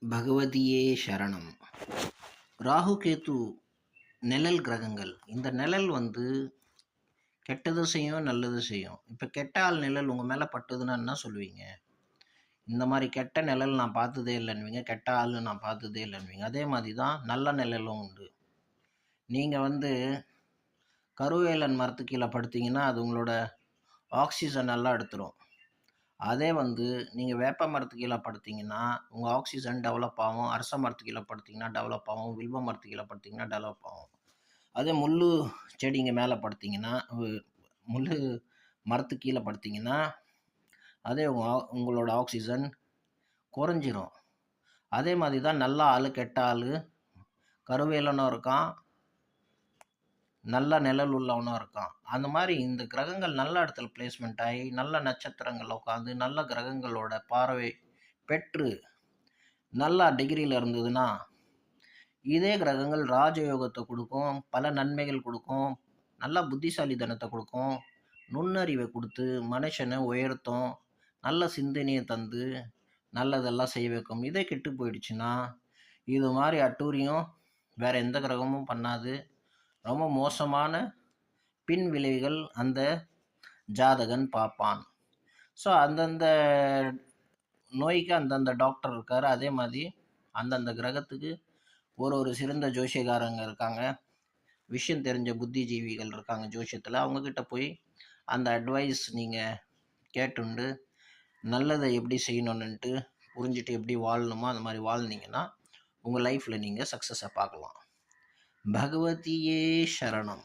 பகவதியே சரணம். ராகு கேது நிழல் கிரகங்கள். இந்த நிழல் வந்து கெட்டது செய்யும், நல்லது செய்யும். இப்போ கெட்ட ஆள் நிழல் உங்கள் மேலே பட்டுதுன்னா என்ன சொல்லுவீங்க? இந்த மாதிரி கெட்ட நிழல் நான் பார்த்ததே இல்லைன்னுவீங்க, கெட்ட ஆள் நான் பார்த்ததே இல்லைன்னுவீங்க. அதே மாதிரி தான் நல்ல நிழலும் உண்டு. நீங்கள் வந்து கருவேலன் மரத்துக்கு கீழே படுத்தீங்கன்னா அது உங்களோட ஆக்சிஜன் நல்லா எடுத்துரும். அதே வந்து நீங்கள் வேப்ப மரத்துக்கு கீழே படுத்தீங்கன்னா உங்கள் ஆக்சிஜன் டெவலப் ஆகும். அரச மரத்துக்கு கீழே படுத்தீங்கன்னா டெவலப் ஆகும். வில்வ மரத்துக்கு கீழே படுத்தீங்கன்னா டெவலப் ஆகும். அதே முள்ளு செடிங்க மேலே படுத்தீங்கன்னா முள்ளு மரத்துக்கு கீழே படுத்தீங்கன்னா அதே உங்களோட ஆக்சிஜன் குறைஞ்சிரும். அதே மாதிரி தான் நல்ல ஆள் கெட்ட ஆள், கருவேலனும் இருக்கான், நல்ல நிழல் உள்ளவனும் இருக்கான். அந்த மாதிரி இந்த கிரகங்கள் நல்ல இடத்துல பிளேஸ்மெண்ட் ஆகி நல்ல நட்சத்திரங்கள் உட்காந்து நல்ல கிரகங்களோட பார்வை பெற்று நல்லா டிகிரியில் இருந்ததுன்னா இதே கிரகங்கள் ராஜயோகத்தை கொடுக்கும், பல நன்மைகள் கொடுக்கும், நல்ல புத்திசாலித்தனத்தை கொடுக்கும், நுண்ணறிவை கொடுத்து மனுஷனை உயர்த்தும், நல்ல சிந்தனையை தந்து நல்லதெல்லாம் செய்ய வைக்கும். இதே கெட்டு போயிடுச்சுன்னா இது மாதிரி அட்டூரியம் வேற எந்த கிரகமும் பண்ணாது. ரொம்ப மோசமான பின் விளைவுகள் அந்த ஜாதகன் பார்ப்பான். ஸோ அந்தந்த நோய்க்கு அந்தந்த டாக்டர் இருக்கார். அதே மாதிரி அந்தந்த கிரகத்துக்கு ஒரு சிறந்த ஜோசியக்காரங்க இருக்காங்க, விஷயம் தெரிஞ்ச புத்திஜீவிகள் இருக்காங்க ஜோசியத்தில். அவங்கக்கிட்ட போய் அந்த அட்வைஸ் நீங்கள் கேட்டுண்டு நல்லதை எப்படி செய்யணுன்னுட்டு புரிஞ்சுட்டு எப்படி வாழணுமோ அந்த மாதிரி வாழ்ந்தீங்கன்னா உங்கள் லைஃப்பில் நீங்கள் சக்ஸஸை பார்க்கலாம். பகவதியே சரணம்.